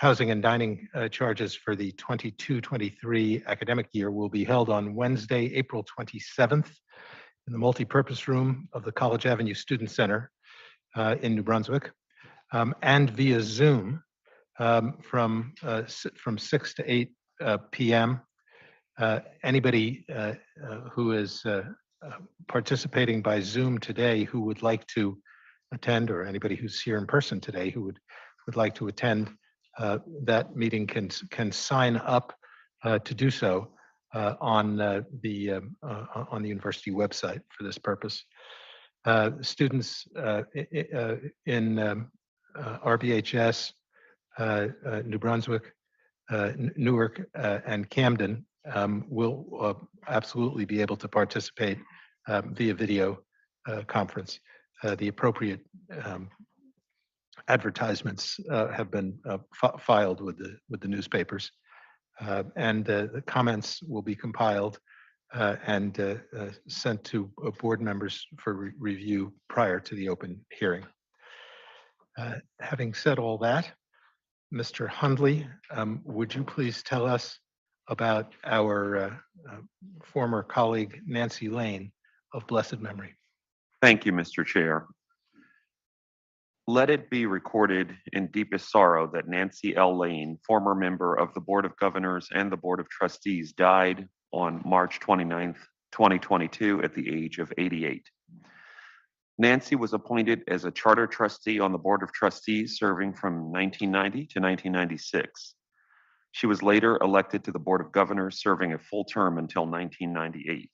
housing and dining charges for the 22-23 academic year will be held on Wednesday, April 27th in the multipurpose room of the College Avenue Student Center in New Brunswick, and via Zoom from 6 to 8 p.m. Anybody who is participating by Zoom today who would like to attend, or anybody who's here in person today who would like to attend that meeting can sign up to do so on the university website for this purpose. Students in RBHS, New Brunswick, Newark, and Camden will absolutely be able to participate via video conference. The appropriate advertisements have been filed with the newspapers, and the comments will be compiled and sent to board members for review prior to the open hearing. Having said all that, Mr. Hundley, would you please tell us about our former colleague, Nancy Lane of blessed memory? Thank you, Mr. Chair. Let it be recorded in deepest sorrow that Nancy L. Lane, former member of the Board of Governors and the Board of Trustees, died on March 29th, 2022 at the age of 88. Nancy was appointed as a charter trustee on the Board of Trustees, serving from 1990 to 1996. She was later elected to the Board of Governors, serving a full term until 1998.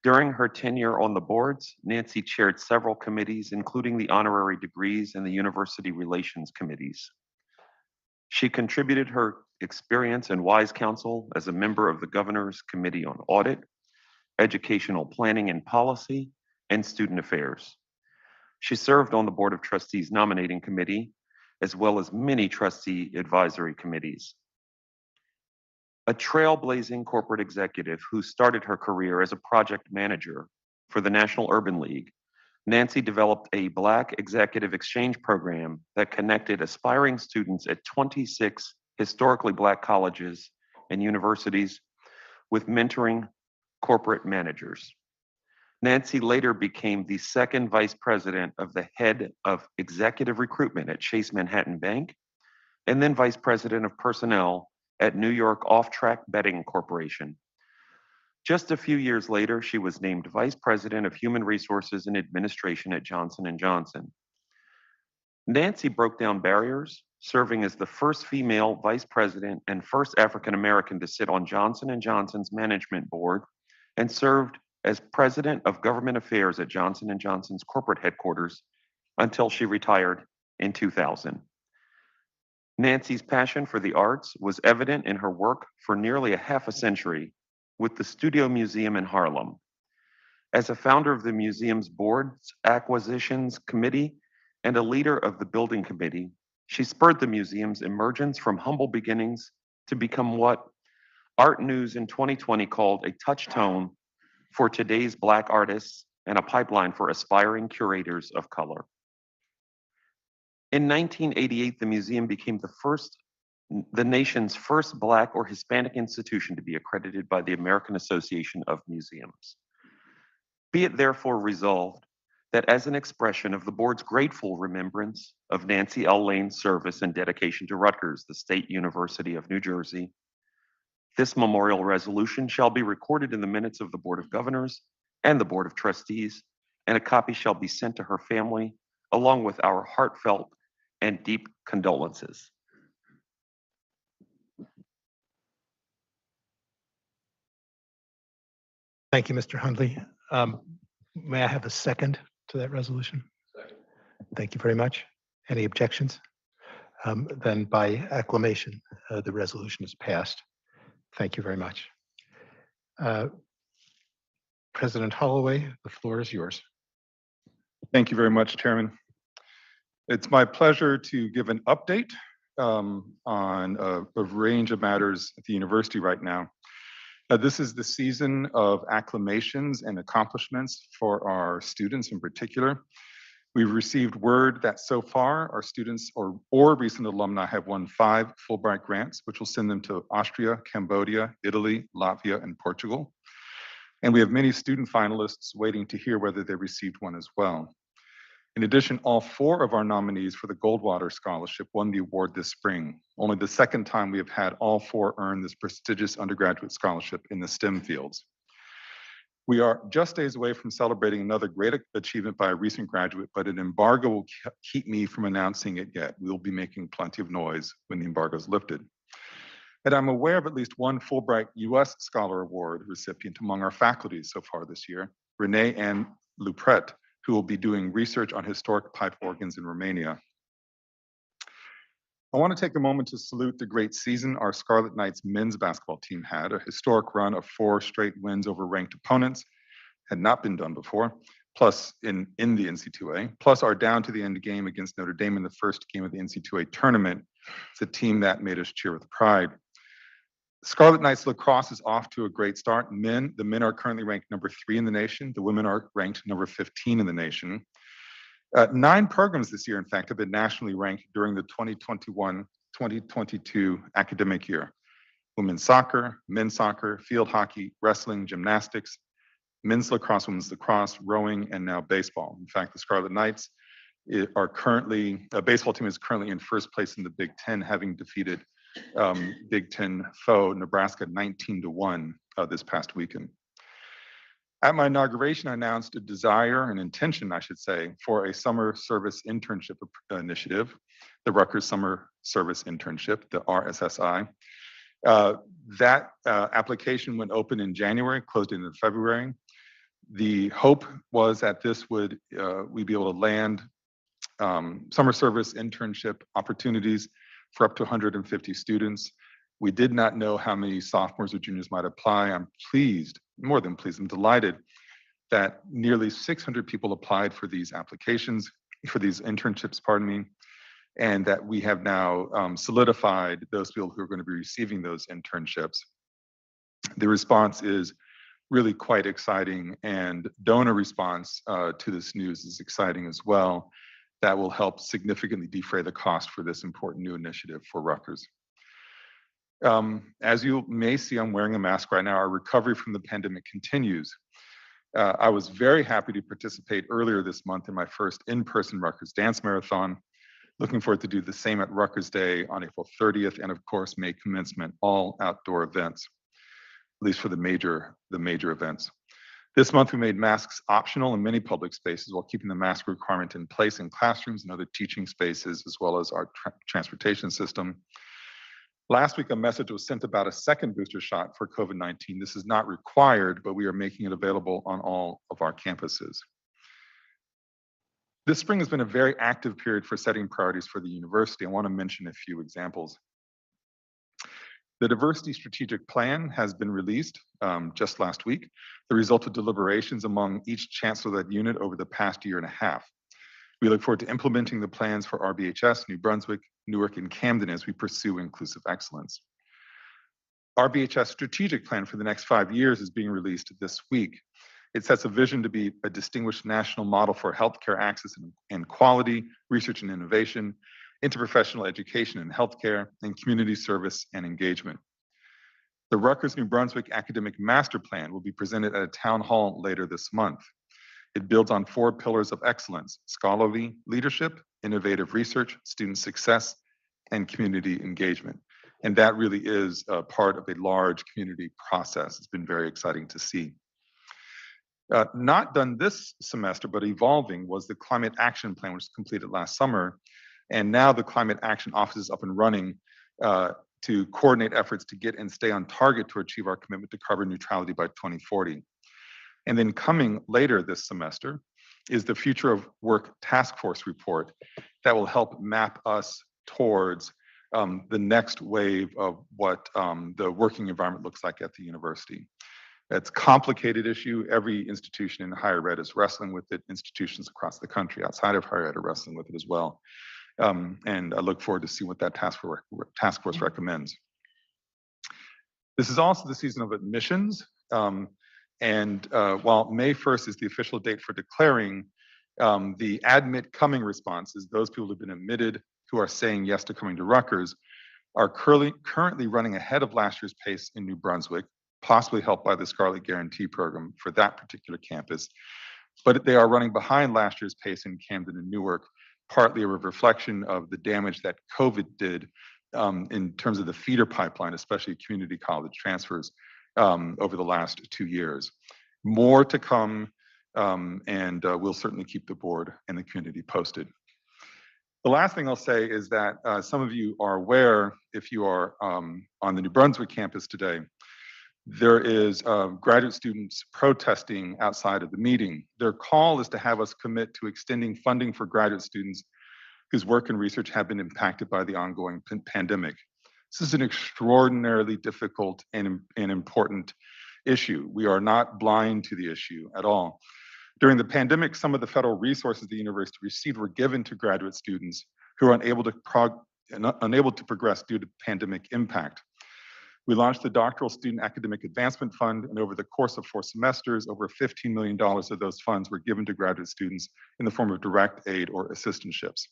During her tenure on the boards, Nancy chaired several committees, including the honorary degrees and the university relations committees. She contributed her experience and wise counsel as a member of the Governor's Committee on Audit, Educational Planning and Policy, and Student Affairs. She served on the Board of Trustees Nominating Committee, as well as many trustee advisory committees. A trailblazing corporate executive who started her career as a project manager for the National Urban League, Nancy developed a Black Executive Exchange program that connected aspiring students at 26 historically Black colleges and universities with mentoring corporate managers. Nancy later became the second vice president of the head of executive recruitment at Chase Manhattan Bank, and then vice president of personnel at New York Off-Track Betting Corporation. Just a few years later, she was named vice president of human resources and administration at Johnson & Johnson. Nancy broke down barriers, serving as the first female vice president and first African-American to sit on Johnson & Johnson's management board, and served as president of government affairs at Johnson & Johnson's corporate headquarters until she retired in 2000. Nancy's passion for the arts was evident in her work for nearly a half a century with the Studio Museum in Harlem. As a founder of the museum's board's acquisitions committee and a leader of the building committee, she spurred the museum's emergence from humble beginnings to become what Art News in 2020 called a touchstone for today's Black artists and a pipeline for aspiring curators of color. In 1988, the museum became the nation's first Black or Hispanic institution to be accredited by the American Association of Museums. Be it therefore resolved that as an expression of the board's grateful remembrance of Nancy L. Lane's service and dedication to Rutgers, the State University of New Jersey, this memorial resolution shall be recorded in the minutes of the Board of Governors and the Board of Trustees, and a copy shall be sent to her family, along with our heartfelt and deep condolences. Thank you, Mr. Hundley. May I have a second to that resolution? Second. Thank you very much. Any objections? Then by acclamation, the resolution is passed. Thank you very much. President Holloway, the floor is yours. Thank you very much, Chairman. It's my pleasure to give an update on a range of matters at the university right now. This is the season of acclamations and accomplishments for our students in particular. We've received word that so far our students or recent alumni have won 5 Fulbright grants, which will send them to Austria, Cambodia, Italy, Latvia, and Portugal. And we have many student finalists waiting to hear whether they received one as well. In addition, all 4 of our nominees for the Goldwater Scholarship won the award this spring, only the second time we have had all 4 earn this prestigious undergraduate scholarship in the STEM fields. We are just days away from celebrating another great achievement by a recent graduate, but an embargo will keep me from announcing it yet. We'll be making plenty of noise when the embargo is lifted. And I'm aware of at least one Fulbright U.S. Scholar Award recipient among our faculty so far this year, Renee Ann Lupret, who will be doing research on historic pipe organs in Romania. I want to take a moment to salute the great season our Scarlet Knights men's basketball team had, a historic run of 4 straight wins over ranked opponents, had not been done before, plus in the NC2A, plus our down to the end game against Notre Dame in the first game of the NC2A tournament. It's a team that made us cheer with pride. Scarlet Knights lacrosse is off to a great start. The men are currently ranked number 3 in the nation. The women are ranked number 15 in the nation. 9 programs this year, in fact, have been nationally ranked during the 2021-2022 academic year. Women's soccer, men's soccer, field hockey, wrestling, gymnastics, men's lacrosse, women's lacrosse, rowing, and now baseball. In fact, the Scarlet Knights are currently, baseball team is currently in first place in the Big Ten, having defeated Big Ten foe Nebraska 19-1 this past weekend. At my inauguration, I announced a desire, an intention, I should say, for a summer service internship initiative, the Rutgers Summer Service Internship, the RSSI. That application went open in January, closed in February. The hope was that this would, we'd be able to land summer service internship opportunities for up to 150 students. We did not know how many sophomores or juniors might apply. I'm pleased, more than pleased, I'm delighted that nearly 600 people applied for these applications, for these internships, pardon me, and that we have now solidified those people who are going to be receiving those internships. The response is really quite exciting, and donor response to this news is exciting as well. That will help significantly defray the cost for this important new initiative for Rutgers. As you may see, I'm wearing a mask right now. Our recovery from the pandemic continues. I was very happy to participate earlier this month in my first in-person Rutgers Dance Marathon. Looking forward to do the same at Rutgers Day on April 30th, and of course, May commencement, all outdoor events, at least for the major events. This month, we made masks optional in many public spaces while keeping the mask requirement in place in classrooms and other teaching spaces, as well as our transportation system. Last week, a message was sent about a second booster shot for COVID-19. This is not required, but we are making it available on all of our campuses. This spring has been a very active period for setting priorities for the university. I want to mention a few examples. The Diversity Strategic Plan has been released just last week, the result of deliberations among each chancellor-led unit over the past year and a half. We look forward to implementing the plans for RBHS, New Brunswick, Newark, and Camden as we pursue inclusive excellence. RBHS strategic plan for the next 5 years is being released this week. It sets a vision to be a distinguished national model for healthcare access and quality, research and innovation, interprofessional education and healthcare, and community service and engagement. The Rutgers New Brunswick Academic Master Plan will be presented at a town hall later this month. It builds on 4 pillars of excellence: scholarly leadership, innovative research, student success, and community engagement. And that really is a part of a large community process. It's been very exciting to see. Not done this semester, but evolving, was the Climate Action Plan, which was completed last summer. And now the Climate Action Office is up and running to coordinate efforts to get and stay on target to achieve our commitment to carbon neutrality by 2040. And then coming later this semester is the Future of Work Task Force report that will help map us towards the next wave of what the working environment looks like at the university. It's a complicated issue. Every institution in higher ed is wrestling with it. Institutions across the country outside of higher ed are wrestling with it as well. And I look forward to see what that task force recommends. This is also the season of admissions. While May 1st is the official date for declaring The admit coming responses, those people who've been admitted who are saying yes to coming to Rutgers, are currently running ahead of last year's pace in New Brunswick, possibly helped by the Scarlet Guarantee program for that particular campus. But they are running behind last year's pace in Camden and Newark, partly a reflection of the damage that COVID did in terms of the feeder pipeline, especially community college transfers over the last 2 years. More to come, and we'll certainly keep the board and the community posted. The last thing I'll say is that some of you are aware, if you are on the New Brunswick campus today, there is graduate students protesting outside of the meeting. Their call is to have us commit to extending funding for graduate students whose work and research have been impacted by the ongoing pandemic. This is an extraordinarily difficult and important issue. We are not blind to the issue at all. During the pandemic, some of the federal resources the university received were given to graduate students who are unable to progress due to pandemic impact. We launched the Doctoral Student Academic Advancement Fund, and over the course of 4 semesters, over $15 million of those funds were given to graduate students in the form of direct aid or assistantships.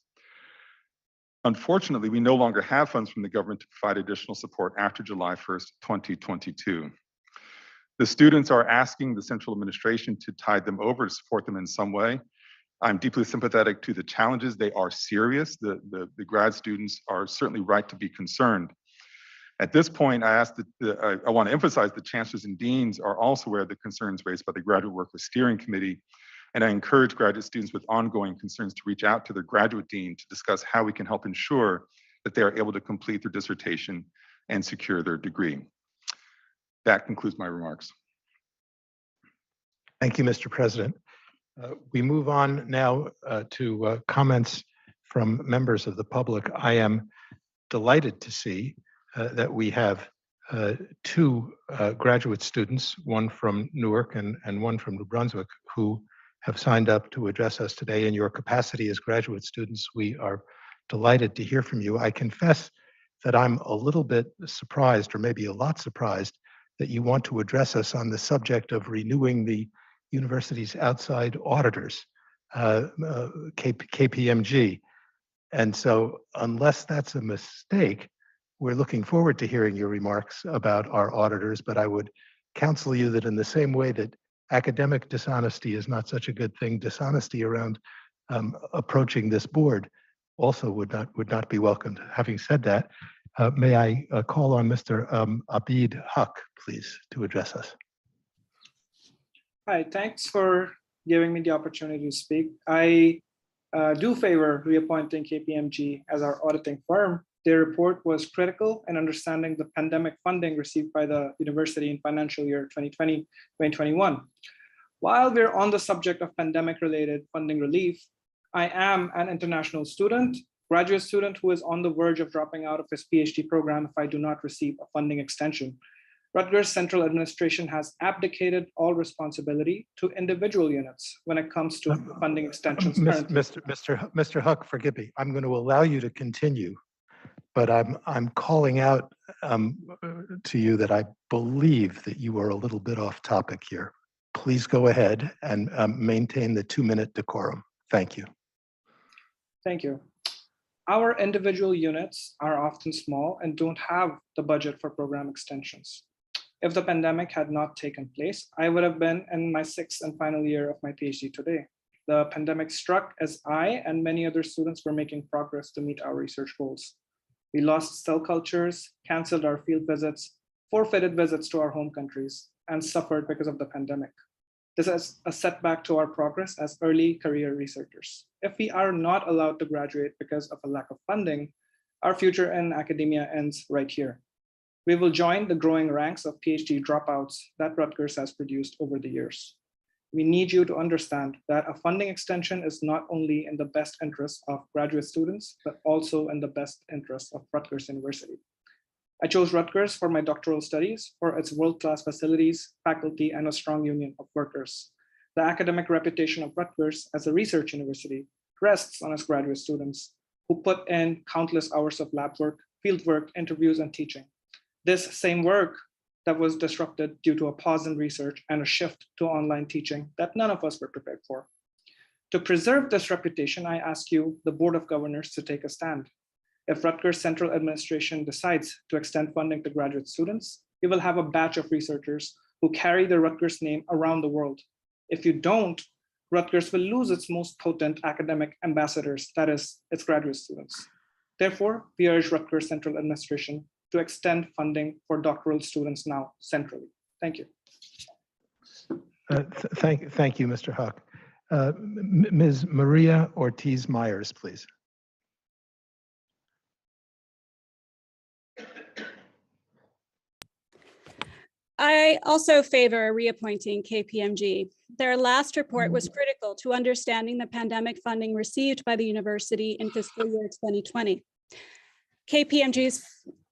Unfortunately, we no longer have funds from the government to provide additional support after July 1st, 2022. The students are asking the central administration to tide them over, to support them in some way. I'm deeply sympathetic to the challenges. They are serious. The grad students are certainly right to be concerned. At this point, I want to emphasize the chancellors and deans are also aware of the concerns raised by the Graduate Workers Steering Committee, and I encourage graduate students with ongoing concerns to reach out to their graduate dean to discuss how we can help ensure that they are able to complete their dissertation and secure their degree. That concludes my remarks. Thank you, Mr. President. We move on now to comments from members of the public. I am delighted to see that we have 2 graduate students, one from Newark and one from New Brunswick, who have signed up to address us today. In your capacity as graduate students, we are delighted to hear from you. I confess that I'm a little bit surprised, or maybe a lot surprised, that you want to address us on the subject of renewing the university's outside auditors, KPMG. And so unless that's a mistake, we're looking forward to hearing your remarks about our auditors, but I would counsel you that in the same way that academic dishonesty is not such a good thing, dishonesty around approaching this board also would not be welcomed. Having said that, may I call on Mr. Abid Haq, please, to address us. Hi, thanks for giving me the opportunity to speak. I do favor reappointing KPMG as our auditing firm. Their report was critical in understanding the pandemic funding received by the university in financial year 2020-2021. While we're on the subject of pandemic-related funding relief, I am an international student, graduate student who is on the verge of dropping out of his PhD program if I do not receive a funding extension. Rutgers Central Administration has abdicated all responsibility to individual units when it comes to funding extensions. Mr. Huck, forgive me. I'm going to allow you to continue, but I'm calling out to you that I believe that you are a little bit off topic here. Please go ahead and maintain the 2-minute decorum. Thank you. Thank you. Our individual units are often small and don't have the budget for program extensions. If the pandemic had not taken place, I would have been in my 6th and final year of my PhD today. The pandemic struck as I and many other students were making progress to meet our research goals. We lost cell cultures, canceled our field visits, forfeited visits to our home countries, and suffered because of the pandemic. This is a setback to our progress as early career researchers. If we are not allowed to graduate because of a lack of funding, our future in academia ends right here. We will join the growing ranks of PhD dropouts that Rutgers has produced over the years. We need you to understand that a funding extension is not only in the best interest of graduate students, but also in the best interest of Rutgers University. I chose Rutgers for my doctoral studies for its world-class facilities, faculty, and a strong union of workers. The academic reputation of Rutgers as a research university rests on its graduate students who put in countless hours of lab work, field work, interviews, and teaching. This same work that was disrupted due to a pause in research and a shift to online teaching that none of us were prepared for. To preserve this reputation, I ask you, the Board of Governors, to take a stand. If Rutgers Central Administration decides to extend funding to graduate students, we will have a batch of researchers who carry the Rutgers name around the world. If you don't, Rutgers will lose its most potent academic ambassadors, that is, its graduate students. Therefore, we urge Rutgers Central Administration to extend funding for doctoral students now centrally. Thank you. Thank you, Mr. Huck. Ms. Maria Ortiz Myers, please. I also favor reappointing KPMG. Their last report was critical to understanding the pandemic funding received by the university in fiscal year 2020. KPMG's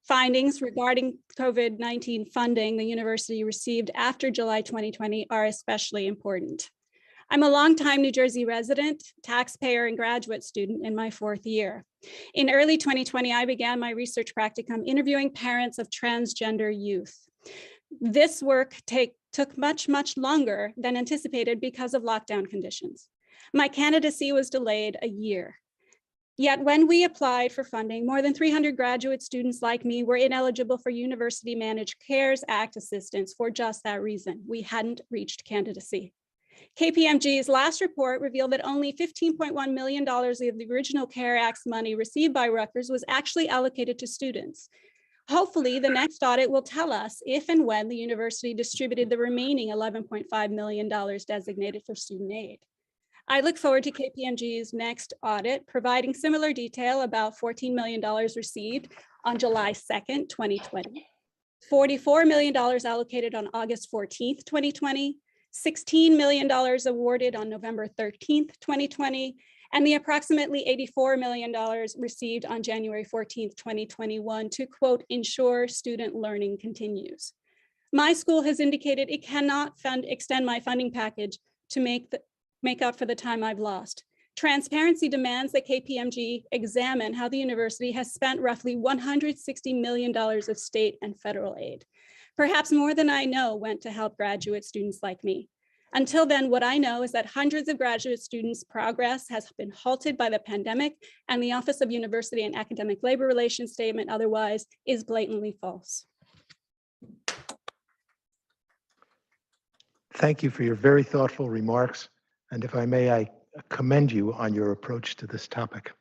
findings regarding COVID-19 funding the university received after July 2020 are especially important. I'm a longtime New Jersey resident, taxpayer, and graduate student in my 4th year. In early 2020, I began my research practicum interviewing parents of transgender youth. This work took much longer than anticipated because of lockdown conditions. My candidacy was delayed a year. Yet when we applied for funding, more than 300 graduate students like me were ineligible for University Managed Cares Act assistance for just that reason. We hadn't reached candidacy. KPMG's last report revealed that only $15.1 million of the original CARE Act's money received by Rutgers was actually allocated to students. Hopefully, the next audit will tell us if and when the university distributed the remaining $11.5 million designated for student aid. I look forward to KPMG's next audit, providing similar detail about $14 million received on July 2nd, 2020, $44 million allocated on August 14th, 2020, $16 million awarded on November 13th, 2020, and the approximately $84 million received on January 14th, 2021 to, quote, ensure student learning continues. My school has indicated it cannot extend my funding package to make up for the time I've lost. Transparency demands that KPMG examine how the university has spent roughly $160 million of state and federal aid. Perhaps more than I know went to help graduate students like me. Until then, what I know is that hundreds of graduate students' progress has been halted by the pandemic, and the Office of University and Academic Labor Relations statement otherwise is blatantly false. Thank you for your very thoughtful remarks. And if I may, I commend you on your approach to this topic.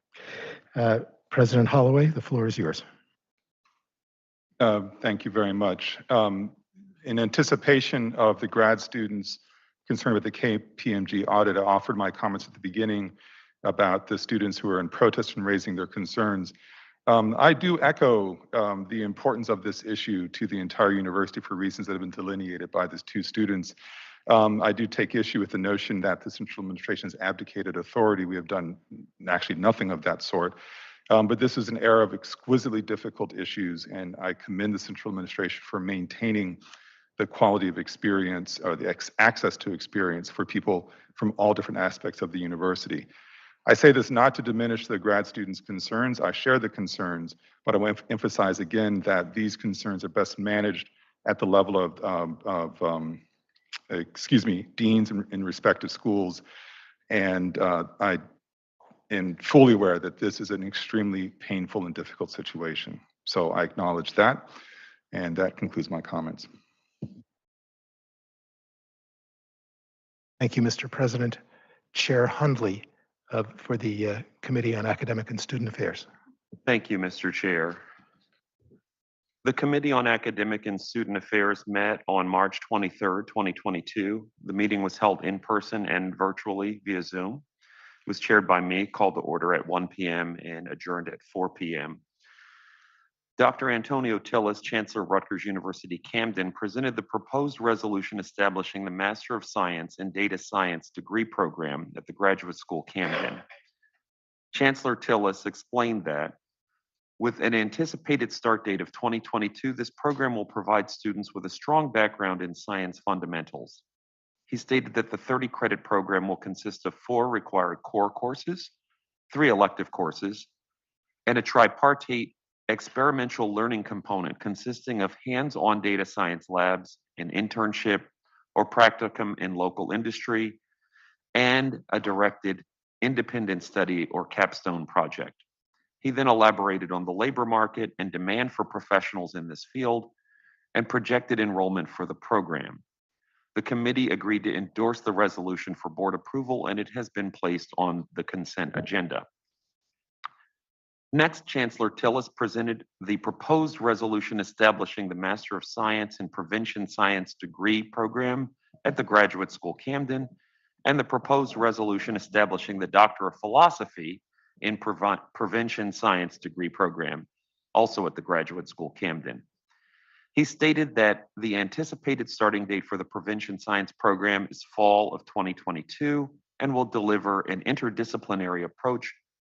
President Holloway, the floor is yours. Thank you very much. In anticipation of the grad students concerned with the KPMG audit, I offered my comments at the beginning about the students who are in protest and raising their concerns. I do echo the importance of this issue to the entire university for reasons that have been delineated by these two students. I do take issue with the notion that the central administration has abdicated authority. We have done actually nothing of that sort. But this is an era of exquisitely difficult issues, and I commend the central administration for maintaining the quality of experience or the access to experience for people from all different aspects of the university. I say this not to diminish the grad students' concerns. I share the concerns, but I want to emphasize again that these concerns are best managed at the level of deans in respective schools. And I am fully aware that this is an extremely painful and difficult situation. So I acknowledge that, and that concludes my comments. Thank you, Mr. President. Chair Hundley for the Committee on Academic and Student Affairs. Thank you, Mr. Chair. The Committee on Academic and Student Affairs met on March 23rd, 2022. The meeting was held in person and virtually via Zoom. It was chaired by me, called to order at 1 p.m. and adjourned at 4 p.m. Dr. Antonio Tillis, Chancellor of Rutgers University Camden, presented the proposed resolution establishing the Master of Science in Data Science degree program at the Graduate School Camden. Chancellor Tillis explained that with an anticipated start date of 2022, this program will provide students with a strong background in science fundamentals. He stated that the 30-credit program will consist of 4 required core courses, 3 elective courses, and a tripartite experiential learning component consisting of hands-on data science labs, an internship or practicum in local industry, and a directed independent study or capstone project. He then elaborated on the labor market and demand for professionals in this field and projected enrollment for the program. The committee agreed to endorse the resolution for board approval, and it has been placed on the consent agenda. Next, Chancellor Tillis presented the proposed resolution establishing the Master of Science in Prevention Science degree program at the Graduate School Camden, and the proposed resolution establishing the Doctor of Philosophy in Prevention Science degree program, also at the Graduate School Camden. He stated that the anticipated starting date for the Prevention Science program is fall of 2022 and will deliver an interdisciplinary approach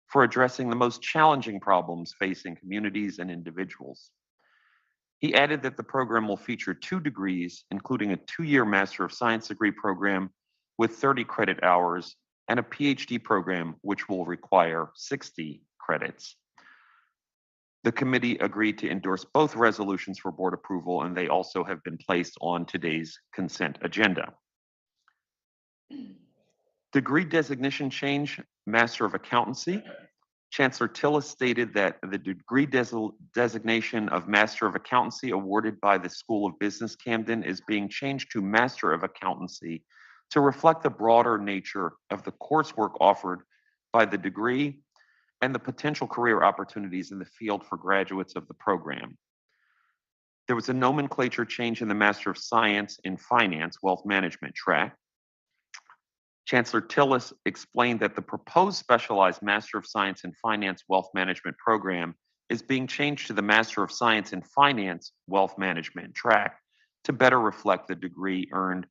for addressing the most challenging problems facing communities and individuals. He added that the program will feature 2 degrees, including a 2-year Master of Science degree program with 30 credit hours and a PhD program, which will require 60 credits. The committee agreed to endorse both resolutions for board approval, and they also have been placed on today's consent agenda. Degree designation change, Master of Accountancy. Chancellor Tillis stated that the degree designation of Master of Accountancy awarded by the School of Business Camden is being changed to Master of Accountancy to reflect the broader nature of the coursework offered by the degree and the potential career opportunities in the field for graduates of the program. There was a nomenclature change in the Master of Science in Finance, Wealth Management track. Chancellor Tillis explained that the proposed specialized Master of Science in Finance, Wealth Management program is being changed to the Master of Science in Finance, Wealth Management track to better reflect the degree earned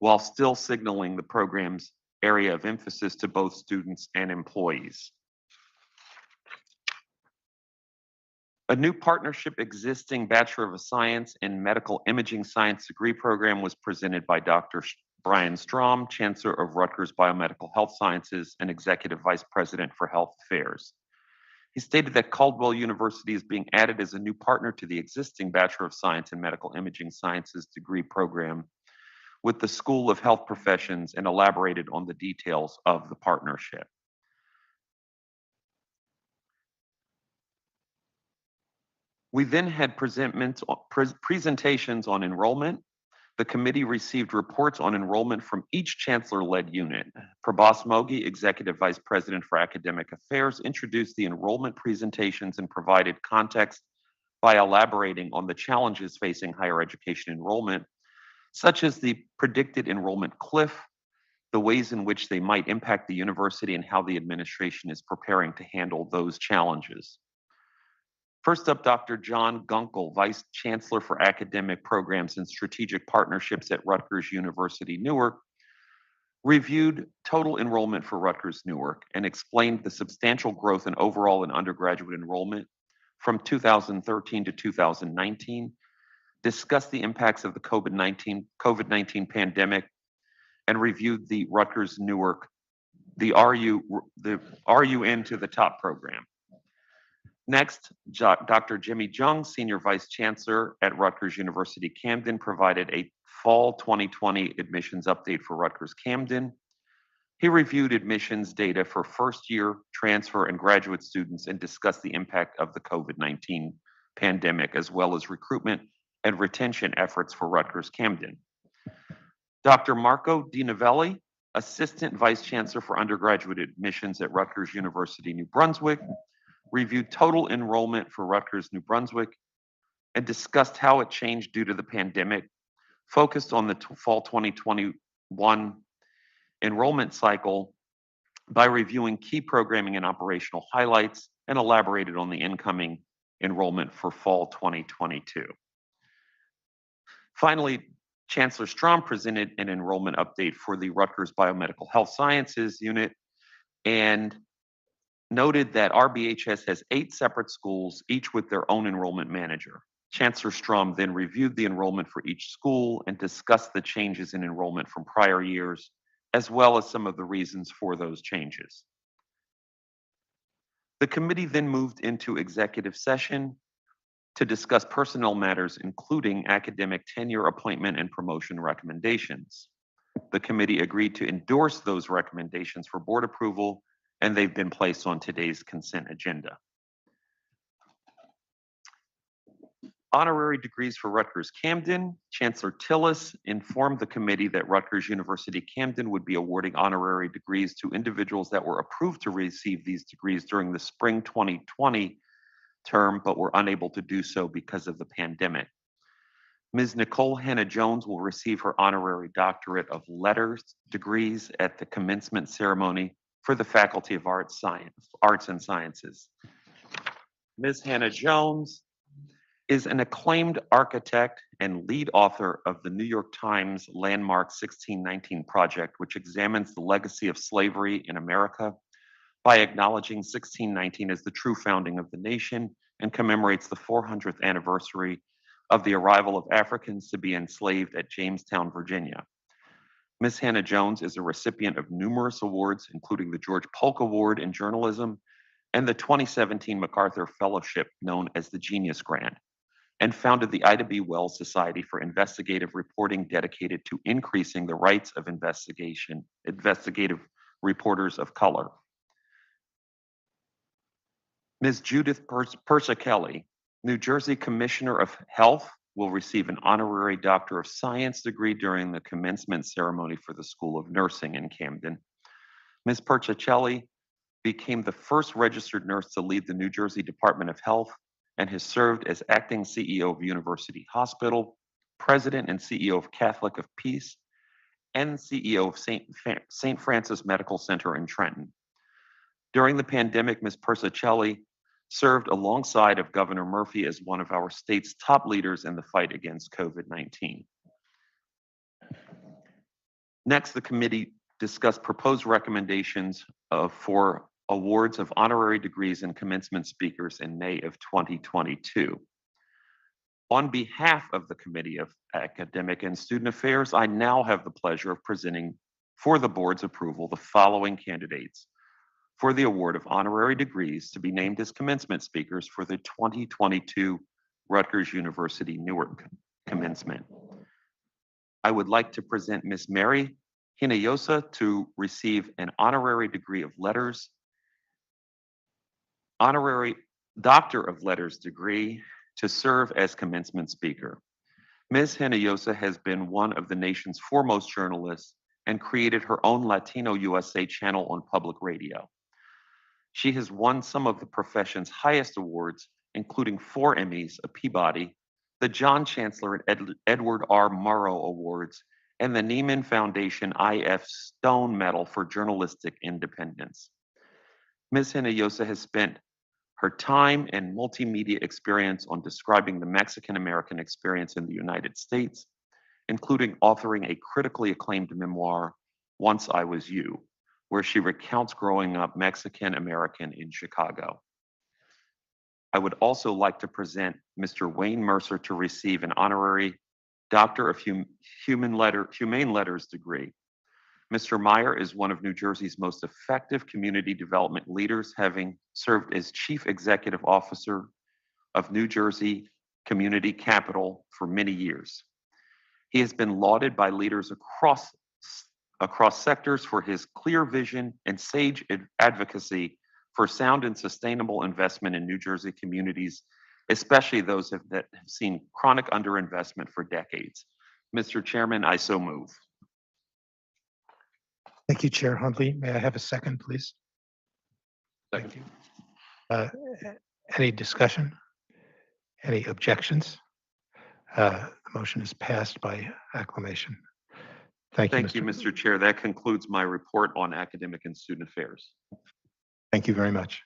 while still signaling the program's area of emphasis to both students and employees. A new partnership existing Bachelor of Science in Medical Imaging Science degree program was presented by Dr. Brian Strom, Chancellor of Rutgers Biomedical Health Sciences and Executive Vice President for Health Affairs. He stated that Caldwell University is being added as a new partner to the existing Bachelor of Science in Medical Imaging Sciences degree program with the School of Health Professions and elaborated on the details of the partnership. We then had presentations on enrollment. The committee received reports on enrollment from each chancellor-led unit. Prabhas Mogi, Executive Vice President for Academic Affairs, introduced the enrollment presentations and provided context by elaborating on the challenges facing higher education enrollment, such as the predicted enrollment cliff, the ways in which they might impact the university, and how the administration is preparing to handle those challenges. First up, Dr. John Gunkel, Vice Chancellor for Academic Programs and Strategic Partnerships at Rutgers University Newark, reviewed total enrollment for Rutgers Newark and explained the substantial growth in overall and undergraduate enrollment from 2013 to 2019, discussed the impacts of the COVID-19 pandemic, and reviewed the Rutgers Newark, the RUN to the Top program. Next, Dr. Jimmy Jung, Senior Vice Chancellor at Rutgers University Camden, provided a fall 2020 admissions update for Rutgers Camden. He reviewed admissions data for first-year, transfer, and graduate students and discussed the impact of the COVID-19 pandemic, as well as recruitment and retention efforts for Rutgers Camden. Dr. Marco Di Novelli, Assistant Vice Chancellor for Undergraduate Admissions at Rutgers University New Brunswick, reviewed total enrollment for Rutgers New Brunswick and discussed how it changed due to the pandemic, focused on the fall 2021 enrollment cycle by reviewing key programming and operational highlights, and elaborated on the incoming enrollment for fall 2022. Finally, Chancellor Strom presented an enrollment update for the Rutgers Biomedical Health Sciences unit and noted that RBHS has 8 separate schools, each with their own enrollment manager. Chancellor Strom then reviewed the enrollment for each school and discussed the changes in enrollment from prior years, as well as some of the reasons for those changes. The committee then moved into executive session to discuss personnel matters, including academic tenure, appointment, and promotion recommendations. The committee agreed to endorse those recommendations for board approval, and they've been placed on today's consent agenda. Honorary degrees for Rutgers Camden. Chancellor Tillis informed the committee that Rutgers University Camden would be awarding honorary degrees to individuals that were approved to receive these degrees during the spring 2020 term, but were unable to do so because of the pandemic. Ms. Nicole Hannah-Jones will receive her honorary doctorate of letters degrees at the commencement ceremony for the Faculty of Arts and Sciences. Ms. Hannah-Jones is an acclaimed architect and lead author of the New York Times landmark 1619 project, which examines the legacy of slavery in America by acknowledging 1619 as the true founding of the nation and commemorates the 400th anniversary of the arrival of Africans to be enslaved at Jamestown, Virginia. Ms. Hannah-Jones is a recipient of numerous awards, including the George Polk Award in Journalism and the 2017 MacArthur Fellowship known as the Genius Grant, and founded the Ida B. Wells Society for Investigative Reporting, dedicated to increasing the rights of investigative reporters of color. Ms. Judith Persicelli, New Jersey Commissioner of Health, will receive an honorary Doctor of Science degree during the commencement ceremony for the School of Nursing in Camden. Ms. Persicelli became the first registered nurse to lead the New Jersey Department of Health and has served as acting CEO of University Hospital, president and CEO of Catholic of Peace, and CEO of St. Francis Medical Center in Trenton. During the pandemic, Ms. Persicelli served alongside of Governor Murphy as one of our state's top leaders in the fight against COVID-19. Next, the committee discussed proposed recommendations for awards of honorary degrees and commencement speakers in May of 2022. On behalf of the Committee of Academic and Student Affairs, I now have the pleasure of presenting for the board's approval the following candidates for the award of honorary degrees to be named as commencement speakers for the 2022 Rutgers University Newark commencement. I would like to present Ms. Mary Hinojosa to receive an honorary degree of letters, honorary Doctor of Letters degree to serve as commencement speaker. Ms. Hinojosa has been one of the nation's foremost journalists and created her own Latino USA channel on public radio. She has won some of the profession's highest awards, including 4 Emmys, a Peabody, the John Chancellor and Edward R. Murrow Awards, and the Neiman Foundation I.F. Stone Medal for Journalistic Independence. Ms. Hinojosa has spent her time and multimedia experience on describing the Mexican-American experience in the United States, including authoring a critically acclaimed memoir, Once I Was You, where she recounts growing up Mexican-American in Chicago. I would also like to present Mr. Wayne Mercer to receive an honorary Doctor of Humane Letters degree. Mr. Meyer is one of New Jersey's most effective community development leaders, having served as Chief Executive Officer of New Jersey Community Capital for many years. He has been lauded by leaders across sectors for his clear vision and sage advocacy for sound and sustainable investment in New Jersey communities, especially those that have seen chronic underinvestment for decades. Mr. Chairman, I so move. Thank you, Chair Hundley. May I have a second, please? Thank you. Any discussion? Any objections? The motion is passed by acclamation. Thank you, Mr. Chair. That concludes my report on academic and student affairs. Thank you very much.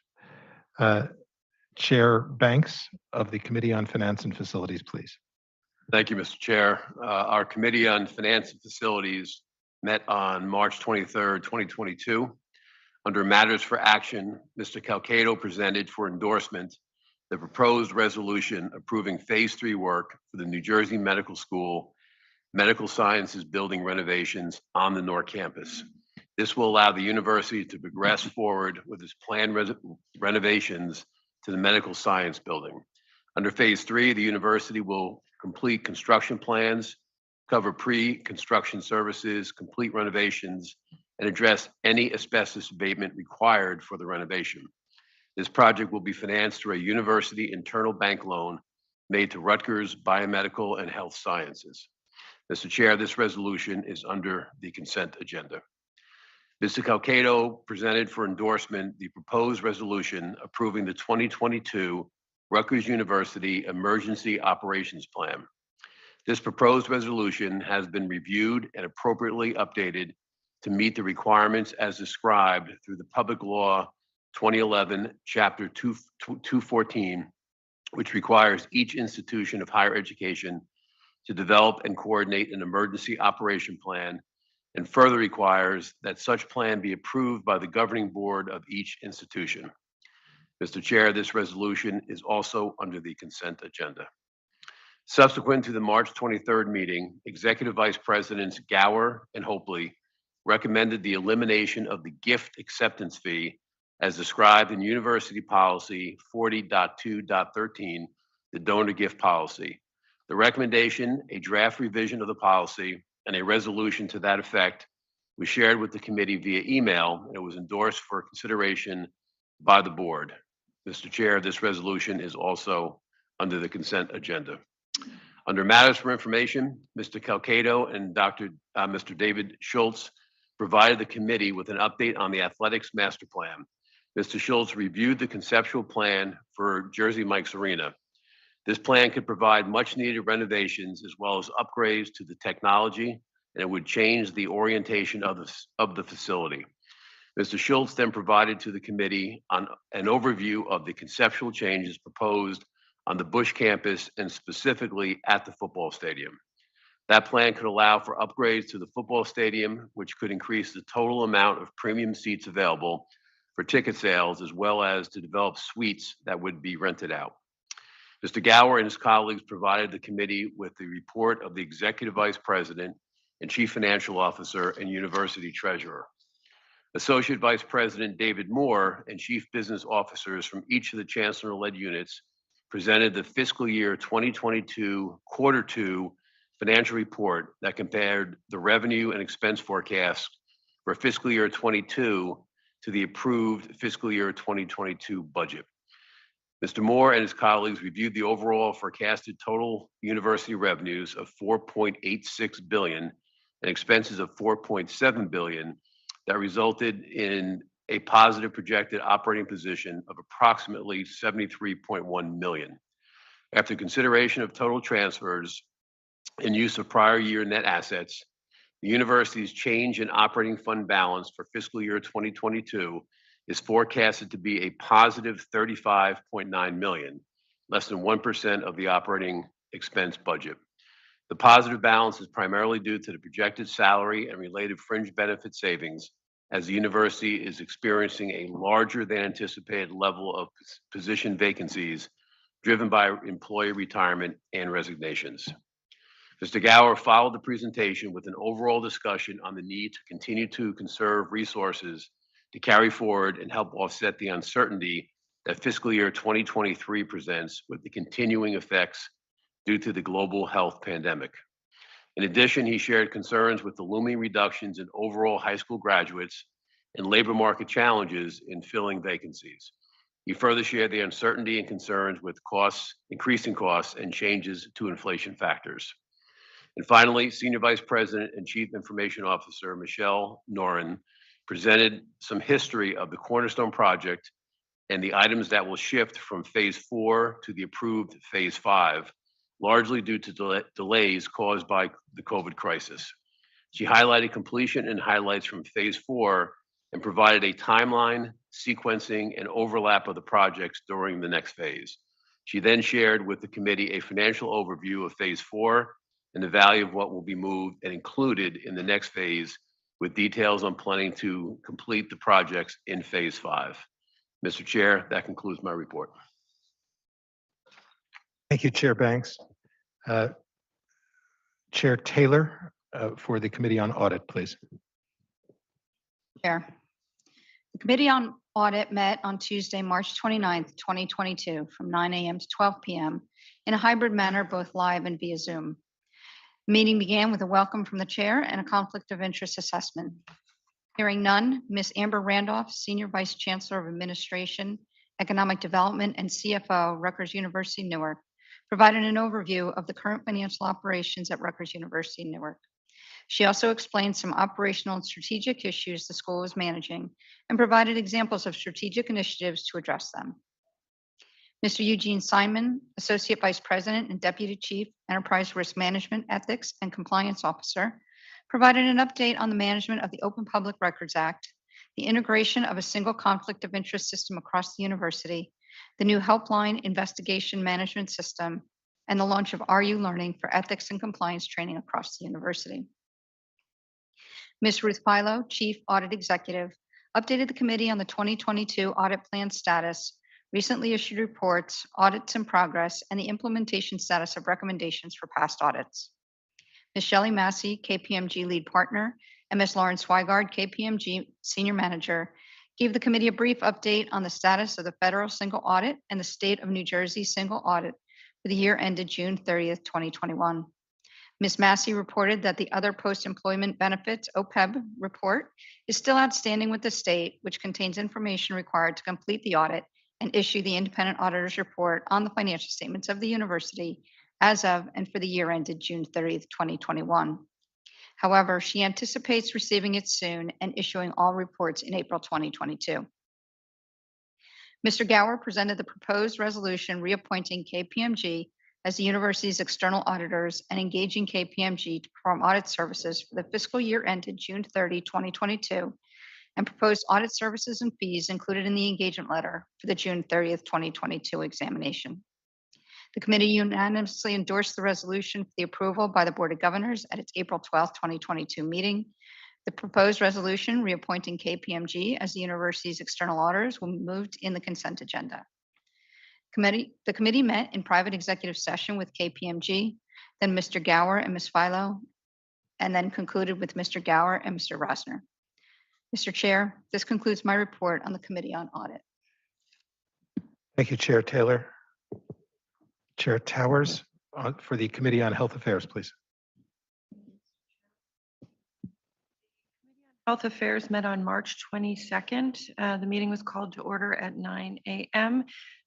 Chair Banks of the Committee on Finance and Facilities, please. Thank you, Mr. Chair. Our Committee on Finance and Facilities met on March 23rd, 2022. Under Matters for Action, Mr. Calcado presented for endorsement the proposed resolution approving Phase 3 work for the New Jersey Medical School Medical Sciences building renovations on the Newark campus. This will allow the university to progress forward with its planned renovations to the medical science building. Under Phase 3, the university will complete construction plans cover pre-construction services, complete renovations, and address any asbestos abatement required for the renovation. This project will be financed through a university internal bank loan made to Rutgers Biomedical and Health Sciences. Mr. Chair, this resolution is under the consent agenda. Mr. Calcado presented for endorsement the proposed resolution approving the 2022 Rutgers University Emergency Operations Plan. This proposed resolution has been reviewed and appropriately updated to meet the requirements as described through the Public Law 2011, Chapter 214, which requires each institution of higher education to develop and coordinate an emergency operation plan, and further requires that such plan be approved by the governing board of each institution. Mr. Chair, this resolution is also under the consent agenda. Subsequent to the March 23rd meeting, Executive Vice Presidents Gower and Hopley recommended the elimination of the gift acceptance fee as described in University Policy 40.2.13, the donor gift policy. The recommendation, a draft revision of the policy, and a resolution to that effect was shared with the committee via email, and it was endorsed for consideration by the board. Mr. Chair, this resolution is also under the consent agenda. Under matters for information, Mr. Calcado and Mr. David Schultz provided the committee with an update on the athletics master plan. Mr. Schultz reviewed the conceptual plan for Jersey Mike's Arena. This plan could provide much needed renovations as well as upgrades to the technology, and it would change the orientation of the facility. Mr. Schultz then provided to the committee on an overview of the conceptual changes proposed on the Bush campus and specifically at the football stadium. That plan could allow for upgrades to the football stadium, which could increase the total amount of premium seats available for ticket sales, as well as to develop suites that would be rented out. Mr. Gower and his colleagues provided the committee with the report of the Executive Vice President and Chief Financial Officer and University Treasurer. Associate Vice President David Moore and Chief Business Officers from each of the Chancellor-led units presented the fiscal year 2022 quarter two financial report that compared the revenue and expense forecasts for fiscal year 22 to the approved fiscal year 2022 budget. Mr. Moore and his colleagues reviewed the overall forecasted total university revenues of $4.86 billion and expenses of $4.7 billion that resulted in a positive projected operating position of approximately $73.1 million. After consideration of total transfers and use of prior year net assets, the university's change in operating fund balance for fiscal year 2022 is forecasted to be a positive $35.9 million, less than 1% of the operating expense budget. The positive balance is primarily due to the projected salary and related fringe benefit savings, as the university is experiencing a larger than anticipated level of position vacancies driven by employee retirement and resignations. Mr. Gower followed the presentation with an overall discussion on the need to continue to conserve resources to carry forward and help offset the uncertainty that fiscal year 2023 presents with the continuing effects due to the global health pandemic. In addition, he shared concerns with the looming reductions in overall high school graduates and labor market challenges in filling vacancies. He further shared the uncertainty and concerns with increasing costs and changes to inflation factors. And finally, Senior Vice President and Chief Information Officer Michelle Noren presented some history of the Cornerstone project and the items that will shift from phase 4 to the approved phase 5, largely due to delays caused by the COVID crisis. She highlighted completion and highlights from phase 4 and provided a timeline, sequencing, and overlap of the projects during the next phase. She then shared with the committee a financial overview of phase 4 and the value of what will be moved and included in the next phase, with details on planning to complete the projects in phase 5. Mr. Chair, that concludes my report. Thank you, Chair Banks. Chair Taylor for the Committee on Audit, please. Chair. The Committee on Audit met on Tuesday, March 29th, 2022, from 9 a.m. to 12 p.m. in a hybrid manner, both live and via Zoom. The meeting began with a welcome from the chair and a conflict of interest assessment. Hearing none, Ms. Amber Randolph, Senior Vice Chancellor of Administration, Economic Development, and CFO, Rutgers University, Newark, provided an overview of the current financial operations at Rutgers University, Newark. She also explained some operational and strategic issues the school was managing and provided examples of strategic initiatives to address them. Mr. Eugene Simon, Associate Vice President and Deputy Chief Enterprise Risk Management, Ethics, and Compliance Officer, provided an update on the management of the Open Public Records Act, the integration of a single conflict of interest system across the university, the new helpline investigation management system, and the launch of RU Learning for ethics and compliance training across the university. Ms. Ruth Philo, Chief Audit Executive, updated the committee on the 2022 audit plan status, recently issued reports, audits in progress, and the implementation status of recommendations for past audits. Ms. Shelley Massey, KPMG Lead Partner, and Ms. Lauren Swigard, KPMG Senior Manager, gave the committee a brief update on the status of the federal single audit and the state of New Jersey single audit for the year ended June 30th, 2021. Ms. Massey reported that the other post-employment benefits OPEB report is still outstanding with the state, which contains information required to complete the audit and issue the independent auditor's report on the financial statements of the university as of and for the year ended June 30th, 2021. However, she anticipates receiving it soon and issuing all reports in April 2022. Mr. Gower presented the proposed resolution reappointing KPMG as the university's external auditors and engaging KPMG to perform audit services for the fiscal year ended June 30, 2022, and proposed audit services and fees included in the engagement letter for the June 30th, 2022 examination. The committee unanimously endorsed the resolution for the approval by the Board of Governors at its April 12th, 2022 meeting. The proposed resolution reappointing KPMG as the university's external auditors will be moved in the consent agenda. The committee met in private executive session with KPMG, then Mr. Gower and Ms. Philo, and then concluded with Mr. Gower and Mr. Rosner. Mr. Chair, this concludes my report on the Committee on Audit. Thank you, Chair Taylor. Chair Towers, for the Committee on Health Affairs, please. Health Affairs met on March 22nd. The meeting was called to order at 9 a.m.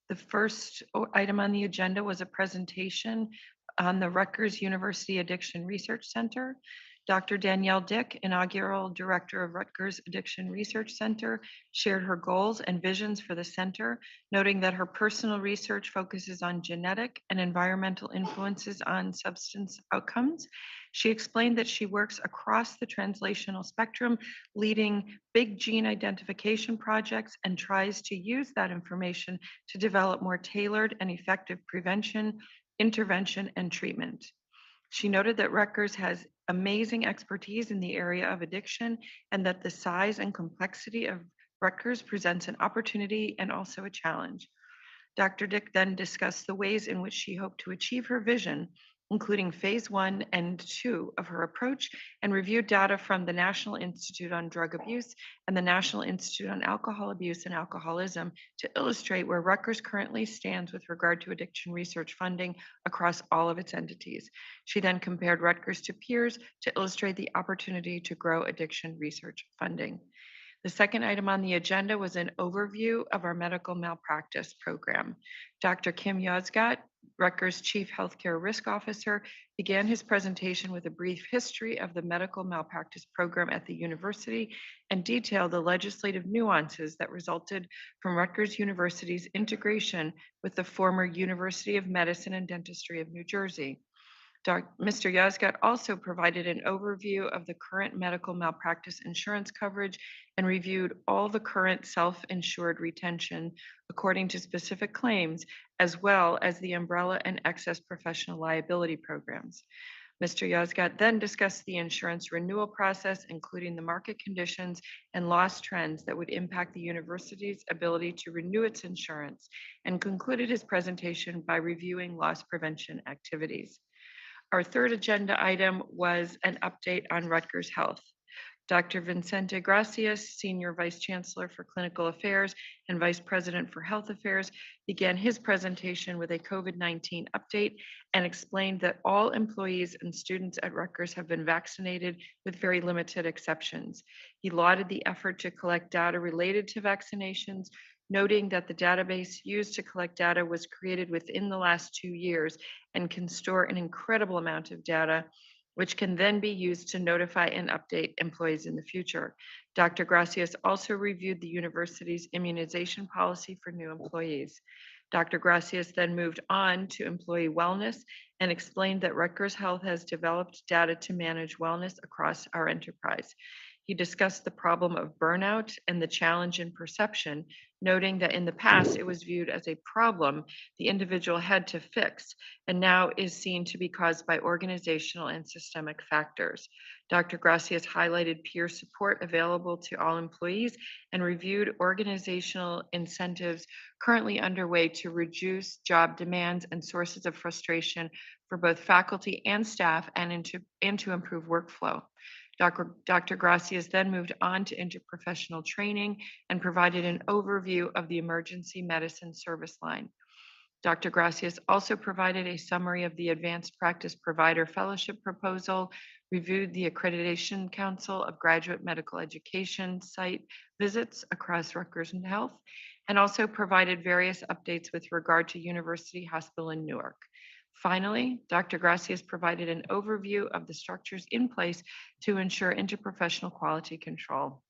The first item on the agenda was a presentation on the Rutgers University Addiction Research Center. Dr. Danielle Dick, inaugural director of Rutgers Addiction Research Center, shared her goals and visions for the center, noting that her personal research focuses on genetic and environmental influences on substance outcomes. She explained that she works across the translational spectrum, leading big gene identification projects, and tries to use that information to develop more tailored and effective prevention, intervention, and treatment. She noted that Rutgers has amazing expertise in the area of addiction and that the size and complexity of Rutgers presents an opportunity and also a challenge. Dr. Dick then discussed the ways in which she hoped to achieve her vision, including phase 1 and 2 of her approach, and reviewed data from the National Institute on Drug Abuse and the National Institute on Alcohol Abuse and Alcoholism to illustrate where Rutgers currently stands with regard to addiction research funding across all of its entities. She then compared Rutgers to peers to illustrate the opportunity to grow addiction research funding. The second item on the agenda was an overview of our medical malpractice program. Dr. Kim Yozgat, Rutgers Chief Healthcare Risk Officer, began his presentation with a brief history of the medical malpractice program at the university and detailed the legislative nuances that resulted from Rutgers University's integration with the former University of Medicine and Dentistry of New Jersey. Mr. Yozgat also provided an overview of the current medical malpractice insurance coverage and reviewed all the current self-insured retention according to specific claims, as well as the umbrella and excess professional liability programs. Mr. Yozgat then discussed the insurance renewal process, including the market conditions and loss trends that would impact the university's ability to renew its insurance, and concluded his presentation by reviewing loss prevention activities. Our third agenda item was an update on Rutgers Health. Dr. Vincente Gracias, Senior Vice Chancellor for Clinical Affairs and Vice President for Health Affairs, began his presentation with a COVID-19 update and explained that all employees and students at Rutgers have been vaccinated with very limited exceptions. He lauded the effort to collect data related to vaccinations, noting that the database used to collect data was created within the last 2 years and can store an incredible amount of data, which can then be used to notify and update employees in the future. Dr. Gracias also reviewed the university's immunization policy for new employees. Dr. Gracias then moved on to employee wellness and explained that Rutgers Health has developed data to manage wellness across our enterprise. He discussed the problem of burnout and the challenge in perception, noting that in the past it was viewed as a problem the individual had to fix, and now is seen to be caused by organizational and systemic factors. Dr. Gracias highlighted peer support available to all employees and reviewed organizational incentives currently underway to reduce job demands and sources of frustration for both faculty and staff and to improve workflow. Dr. Gracias then moved on to interprofessional training and provided an overview of the emergency medicine service line. Dr. Gracias also provided a summary of the Advanced Practice Provider Fellowship proposal, reviewed the Accreditation Council of Graduate Medical Education site visits across Rutgers and Health, and also provided various updates with regard to University Hospital in Newark. Finally, Dr. Gracias provided an overview of the structures in place to ensure interprofessional quality control.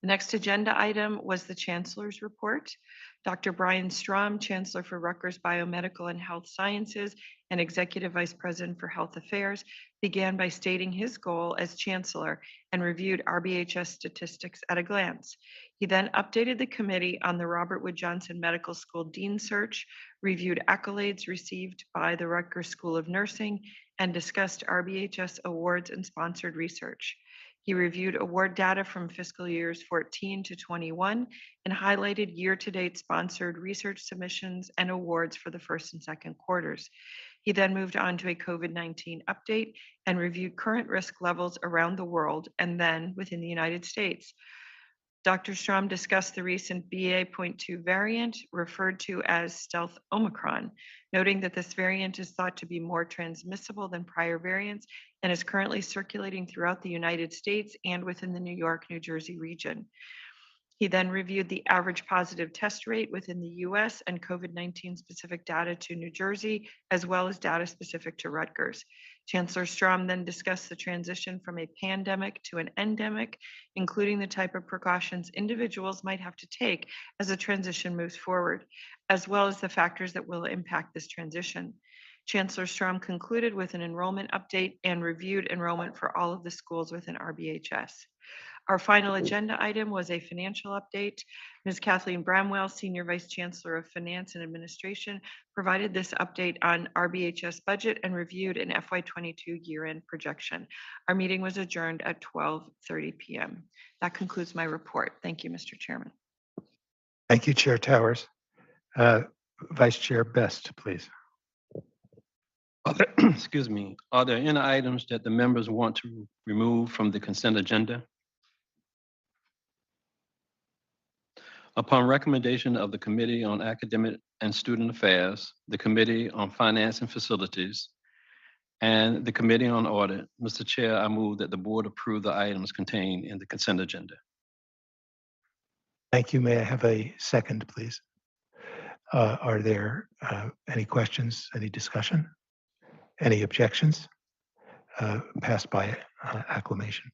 The next agenda item was the Chancellor's report. Dr. Brian Strom, Chancellor for Rutgers Biomedical and Health Sciences and Executive Vice President for Health Affairs, began by stating his goal as Chancellor and reviewed RBHS statistics at a glance. He then updated the committee on the Robert Wood Johnson Medical School Dean search, reviewed accolades received by the Rutgers School of Nursing, and discussed RBHS awards and sponsored research. He reviewed award data from fiscal years 14 to 21 and highlighted year-to-date sponsored research submissions and awards for the first and second quarters. He then moved on to a COVID-19 update and reviewed current risk levels around the world and then within the United States. Dr. Strom discussed the recent BA.2 variant, referred to as stealth Omicron, noting that this variant is thought to be more transmissible than prior variants and is currently circulating throughout the United States and within the New York, New Jersey region. He then reviewed the average positive test rate within the US and COVID-19 specific data to New Jersey, as well as data specific to Rutgers. Chancellor Strom then discussed the transition from a pandemic to an endemic, including the type of precautions individuals might have to take as the transition moves forward, as well as the factors that will impact this transition. Chancellor Strom concluded with an enrollment update and reviewed enrollment for all of the schools within RBHS. Our final agenda item was a financial update. Ms. Kathleen Bramwell, Senior Vice Chancellor of Finance and Administration, provided this update on RBHS budget and reviewed an FY22 year-end projection. Our meeting was adjourned at 12:30 p.m. That concludes my report. Thank you, Mr. Chairman. Thank you, Chair Towers. Vice Chair Best, please. Excuse me, are there any items that the members want to remove from the consent agenda? Upon recommendation of the Committee on Academic and Student Affairs, the Committee on Finance and Facilities, and the Committee on Audit, Mr. Chair, I move that the board approve the items contained in the consent agenda. Thank you. May I have a second, please? Are there any questions, any discussion? Any objections? Passed by acclamation.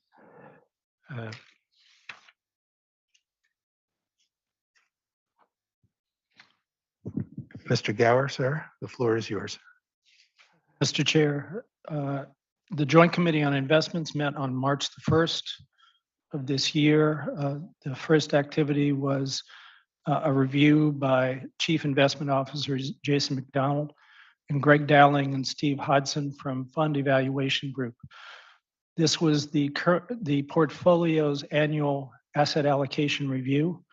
Mr. Gower, sir, the floor is yours. Mr. Chair, the Joint Committee on Investments met on March the 1st of this year. The first activity was a review by Chief Investment Officers Jason McDonald and Greg Dowling and Steve Hodson from Fund Evaluation Group. This was the portfolio's annual asset allocation review,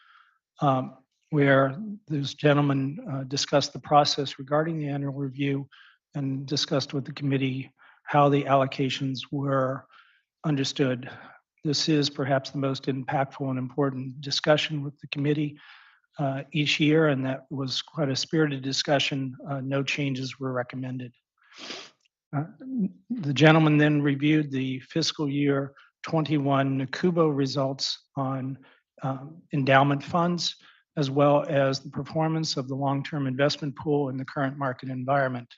where those gentlemen discussed the process regarding the annual review and discussed with the committee how the allocations were understood This is perhaps the most impactful and important discussion with the committee each year, and that was quite a spirited discussion. No changes were recommended. The gentleman then reviewed the fiscal year 21 NACUBO results on endowment funds, as well as the performance of the long-term investment pool in the current market environment.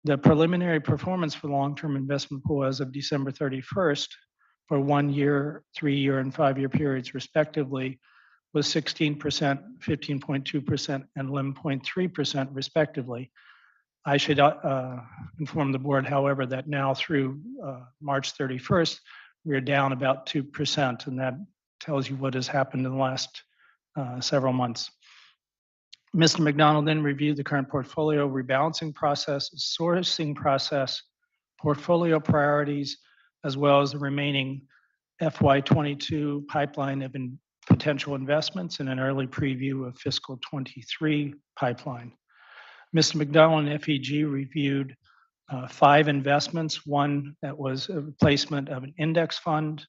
The preliminary performance for the long-term investment pool as of December 31st for 1 year, 3 year, and 5 year periods respectively was 16%, 15.2%, and 11.3% respectively. I should inform the board, however, that now through March 31st, we're down about 2%, and that tells you what has happened in the last several months. Mr. McDonald then reviewed the current portfolio rebalancing process, sourcing process, portfolio priorities, as well as the remaining FY22 pipeline of potential investments and an early preview of fiscal 23 pipeline. Mr. McDonald and FEG reviewed 5 investments, one that was a replacement of an index fund,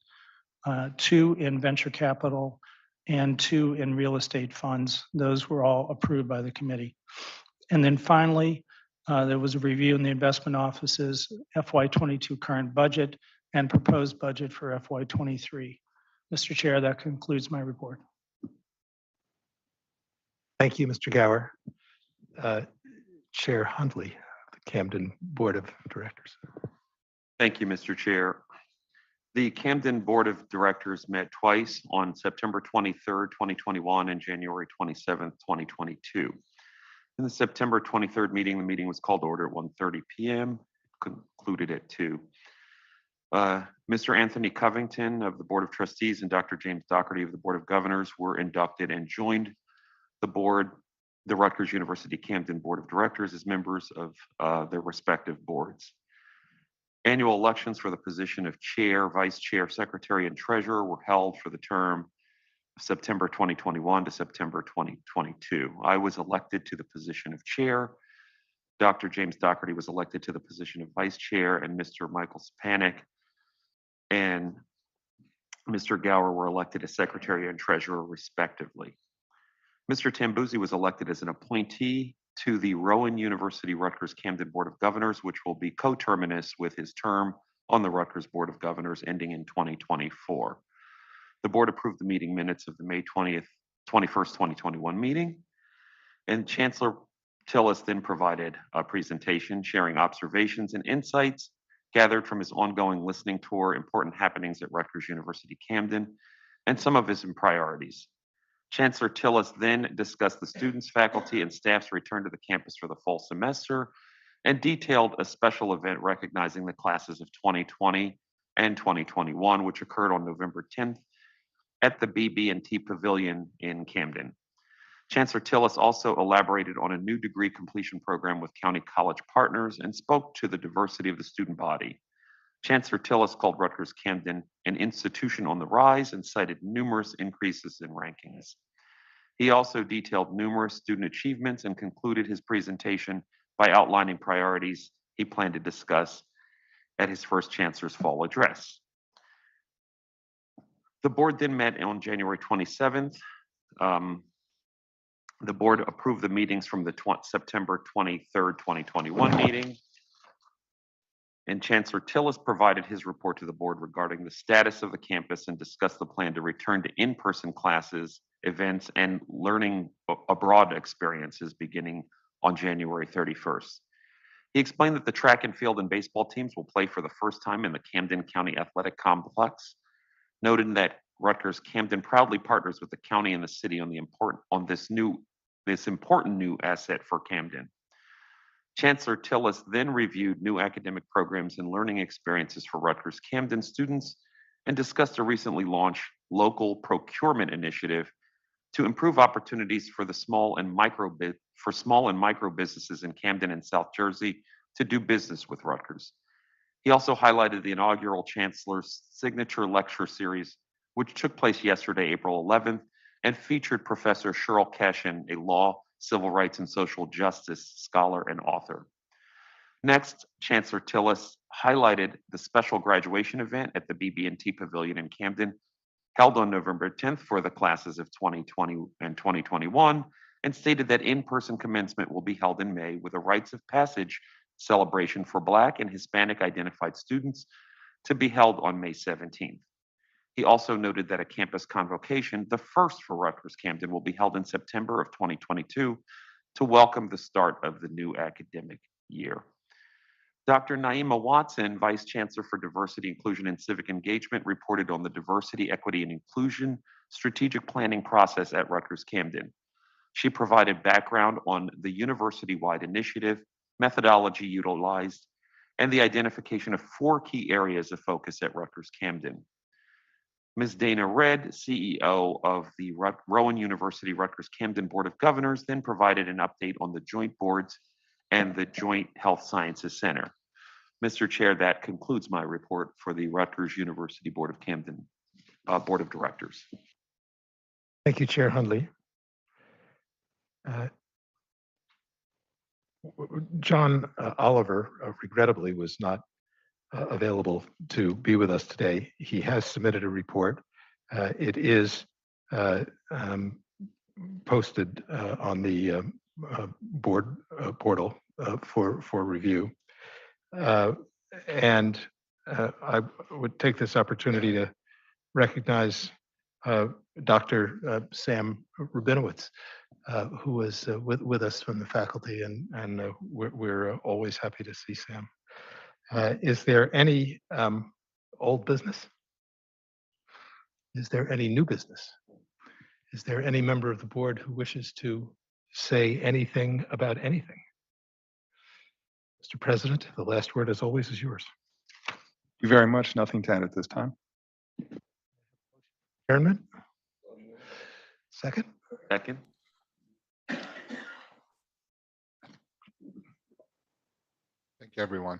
2 in venture capital, and 2 in real estate funds. Those were all approved by the committee. And then finally, there was a review in the investment office's FY22 current budget and proposed budget for FY23. Mr. Chair, that concludes my report. Thank you, Mr. Gower. Chair Hundley, the Camden Board of Directors. Thank you, Mr. Chair. The Camden Board of Directors met twice on September 23rd, 2021 and January 27th, 2022. In the September 23rd meeting, the meeting was called to order at 1:30 p.m., concluded at 2. Mr. Anthony Covington of the Board of Trustees and Dr. James Dougherty of the Board of Governors were inducted and joined the Rutgers University Camden Board of Directors as members of their respective boards. Annual elections for the position of chair, vice chair, secretary, and treasurer were held for the term of September 2021 to September 2022. I was elected to the position of chair. Dr. James Dougherty was elected to the position of vice chair, and Mr. Michael Spanik and Mr. Gower were elected as secretary and treasurer, respectively. Mr. Tambuzzi was elected as an appointee to the Rowan University Rutgers Camden Board of Governors, which will be coterminous with his term on the Rutgers Board of Governors ending in 2024. The board approved the meeting minutes of the May 21st, 2021 meeting, and Chancellor Tillis then provided a presentation sharing observations and insights gathered from his ongoing listening tour, important happenings at Rutgers University Camden, and some of his priorities. Chancellor Tillis then discussed the students, faculty, and staff's return to the campus for the fall semester and detailed a special event recognizing the classes of 2020 and 2021, which occurred on November 10th at the BB&T Pavilion in Camden. Chancellor Tillis also elaborated on a new degree completion program with County College partners and spoke to the diversity of the student body. Chancellor Tillis called Rutgers Camden an institution on the rise and cited numerous increases in rankings. He also detailed numerous student achievements and concluded his presentation by outlining priorities he planned to discuss at his first Chancellor's Fall Address. The board then met on January 27th. The board approved the meetings from the September 23rd, 2021 meeting. And Chancellor Tillis provided his report to the board regarding the status of the campus and discussed the plan to return to in-person classes, events, and learning abroad experiences beginning on January 31st. He explained that the track and field and baseball teams will play for the first time in the Camden County Athletic Complex, noting that Rutgers Camden proudly partners with the county and the city on this important new asset for Camden. Chancellor Tillis then reviewed new academic programs and learning experiences for Rutgers Camden students and discussed a recently launched local procurement initiative to improve opportunities for small and micro businesses in Camden and South Jersey to do business with Rutgers. He also highlighted the inaugural Chancellor's Signature Lecture Series, which took place yesterday, April 11th, and featured Professor Cheryl Cashin, a law, civil rights, and social justice scholar and author. Next, Chancellor Tillis highlighted the special graduation event at the BB&T Pavilion in Camden, held on November 10th for the classes of 2020 and 2021, and stated that in-person commencement will be held in May with a rites of passage celebration for Black and Hispanic identified students to be held on May 17th. He also noted that a campus convocation, the first for Rutgers Camden, will be held in September of 2022 to welcome the start of the new academic year. Dr. Naima Watson, Vice Chancellor for Diversity, Inclusion, and Civic Engagement, reported on the Diversity, Equity, and Inclusion strategic planning process at Rutgers Camden. She provided background on the university-wide initiative, methodology utilized, and the identification of 4 key areas of focus at Rutgers Camden. Ms. Dana Redd, CEO of the Rowan University Rutgers Camden Board of Governors, then provided an update on the joint boards and the Joint Health Sciences Center. Mr. Chair, that concludes my report for the Rutgers University Board of Camden Board of Directors. Thank you, Chair Hundley. John Oliver, regrettably, was not available to be with us today. He has submitted a report. It is posted on the board portal for review. And I would take this opportunity to recognize Dr. Sam Rabinowitz, who was with us from the faculty, and we're always happy to see Sam. Is there any old business? Is there any new business? Is there any member of the board who wishes to say anything about anything? Mr. President, the last word, as always, is yours. Thank you very much. Nothing to add at this time. Adjournment? Second? Second. Thank you, everyone.